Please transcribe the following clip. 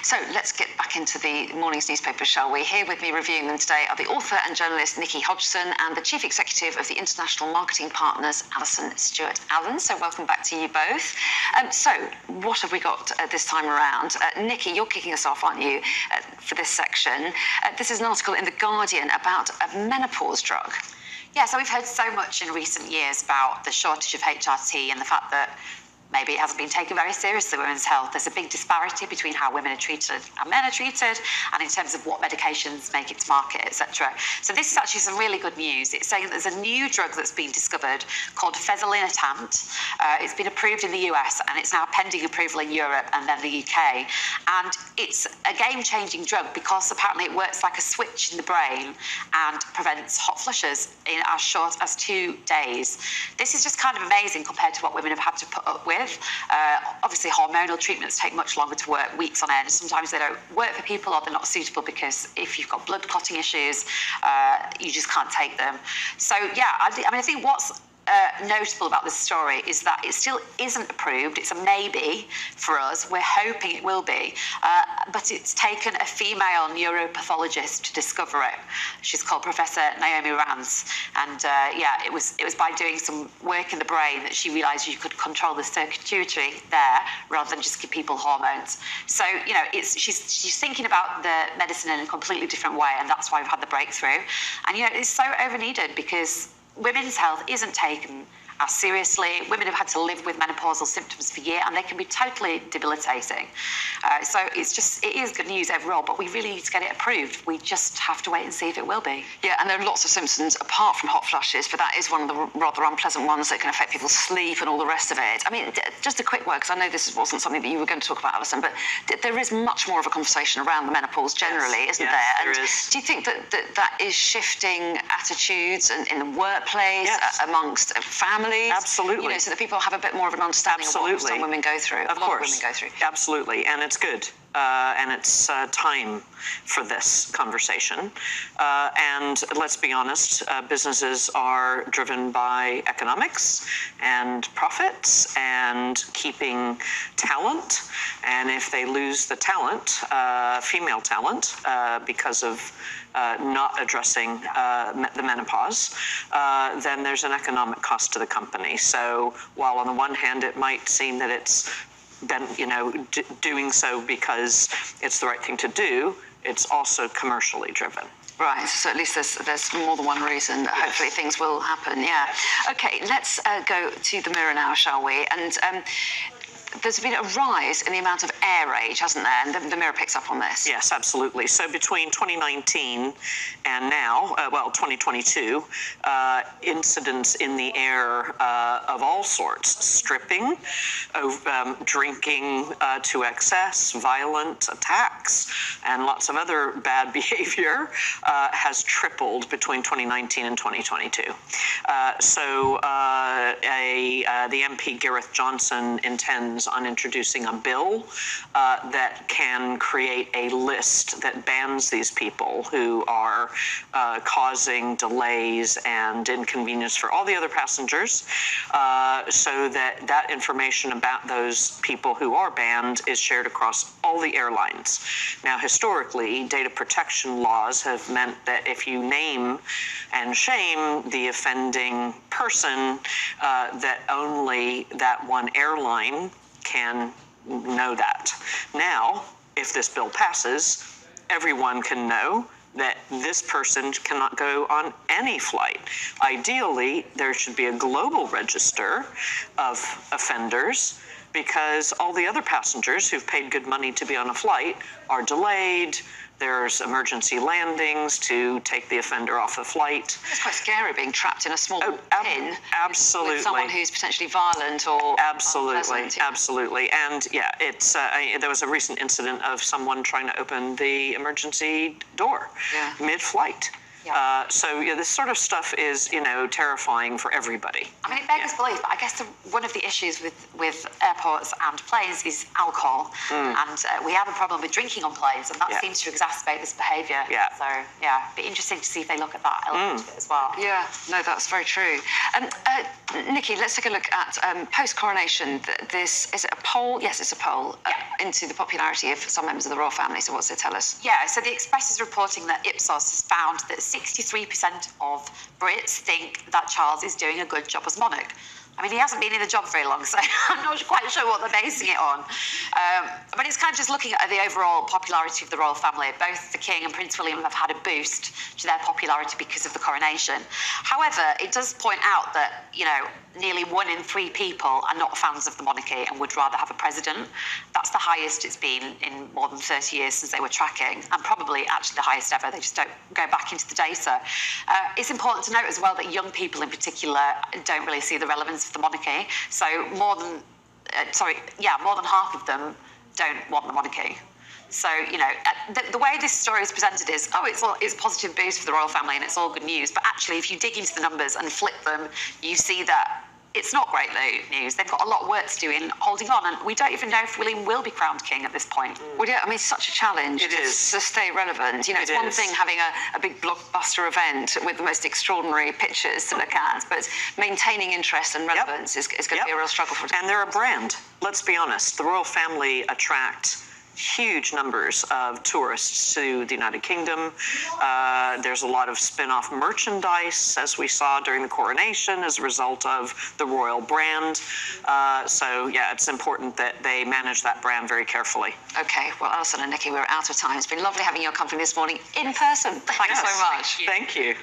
So let's get back into the morning's newspapers, shall we? Here with me reviewing them today are the author and journalist Nikki Hodgson and the Chief Executive of the International Marketing Partners, Alison Stewart-Allen. So welcome back to you both. So what have we got this time around? Nikki, you're kicking us off, aren't you, for this section? This is an article in The Guardian about a menopause drug. Yeah, so we've heard so much in recent years about the shortage of HRT and the fact that maybe it hasn't been taken very seriously, women's health. There's a big disparity between how women are treated and men are treated, and in terms of what medications make it to market, etc. So this is actually some really good news. It's saying that there's a new drug that's been discovered called fezolinetant. It's been approved in the US, and it's now pending approval in Europe and then the UK. And it's a game-changing drug because apparently it works like a switch in the brain and prevents hot flushes in as short as 2 days. This is just kind of amazing compared to what women have had to put up with. Obviously, hormonal treatments take much longer to work, weeks on end. Sometimes they don't work for people or they're not suitable because if you've got blood clotting issues, you just can't take them. So, yeah, I think what's notable about this story is that it still isn't approved. It's a maybe for us. We're hoping it will be. But it's taken a female neuropathologist to discover it. She's called Professor Naomi Rance. And yeah, it was by doing some work in the brain that she realised you could control the circuitry there rather than just give people hormones. So, you know, she's thinking about the medicine in a completely different way, and that's why we've had the breakthrough. And, you know, it's so over-needed because women's health isn't taken as seriously. Women have had to live with menopausal symptoms for years, and they can be totally debilitating. So it is good news overall, but we really need to get it approved. We just have to wait and see if it will be. Yeah, and there are lots of symptoms apart from hot flushes, but that is one of the rather unpleasant ones that can affect people's sleep and all the rest of it. I mean, just a quick word, because I know this wasn't something that you were going to talk about, Alison, but there is much more of a conversation around the menopause generally, isn't there? And there is. Do you think that is shifting attitudes in the workplace, amongst families? Absolutely. You know, so that people have a bit more of an understanding of what some women go through. Of course. Women go through. Absolutely, and it's good. And it's time for this conversation. And let's be honest, businesses are driven by economics and profits and keeping talent. And if they lose the talent, female talent, because of not addressing the menopause, then there's an economic cost to the company. So while on the one hand it might seem that it's been, you know, doing so because it's the right thing to do, it's also commercially driven. Right, so at least there's more than one reason that hopefully things will happen, yeah. Okay, let's go to the Mirror now, shall we? And there's been a rise in the amount of air rage, hasn't there? And the Mirror picks up on this. Yes, absolutely. So between 2019 and now, 2022, incidents in the air of all sorts, stripping, drinking to excess, violent attacks, and lots of other bad behavior has tripled between 2019 and 2022. So the MP Gareth Johnson intends on introducing a bill that can create a list that bans these people who are causing delays and inconvenience for all the other passengers, so that information about those people who are banned is shared across all the airlines. Now, historically, data protection laws have meant that if you name and shame the offending person, that only that one airline can know that. Now, if this bill passes, everyone can know that this person cannot go on any flight. Ideally, there should be a global register of offenders, because all the other passengers who've paid good money to be on a flight are delayed. There's emergency landings to take the offender off the flight. It's quite scary being trapped in a small pin. Absolutely. With someone who's potentially violent or unpleasant. Absolutely. And yeah, it's there was a recent incident of someone trying to open the emergency door mid-flight. Yeah. So this sort of stuff is, terrifying for everybody. I mean, it beggars belief, but I guess one of the issues with airports and planes is alcohol. And we have a problem with drinking on planes, and that seems to exacerbate this behaviour. Yeah. So, yeah, it'd be interesting to see if they look at that element of it as well. Yeah, no, that's very true. Nikki, let's take a look at post-coronation. This, is it a poll? Yes, it's a poll into the popularity of some members of the royal family. So what's it tell us? Yeah, so the Express is reporting that Ipsos has found that 63% of Brits think that Charles is doing a good job as monarch. I mean, he hasn't been in the job very long, so I'm not quite sure what they're basing it on. But it's kind of just looking at the overall popularity of the royal family. Both the King and Prince William have had a boost to their popularity because of the coronation. However, it does point out that, nearly 1 in 3 people are not fans of the monarchy and would rather have a president. That's the highest it's been in more than 30 years since they were tracking, and probably actually the highest ever. They just don't go back into the data. It's important to note as well that young people in particular don't really see the relevance of the monarchy. So more than half of them don't want the monarchy. So, the way this story is presented is, it's a positive boost for the royal family and it's all good news. But actually, if you dig into the numbers and flip them, you see that it's not great news. They've got a lot of work to do in holding on, and we don't even know if William will be crowned king at this point. Well, yeah, I mean, it's such a challenge to stay relevant. It's one thing having a big blockbuster event with the most extraordinary pictures to look at, but maintaining interest and relevance is going to be a real struggle for them. And they're a brand. Let's be honest. The royal family attract huge numbers of tourists to the United Kingdom. There's a lot of spin-off merchandise, as we saw during the coronation, as a result of the royal brand. So, it's important that they manage that brand very carefully. Okay, well, Alison and Nikki, we're out of time. It's been lovely having your company this morning in person. Thanks so much. Thank you.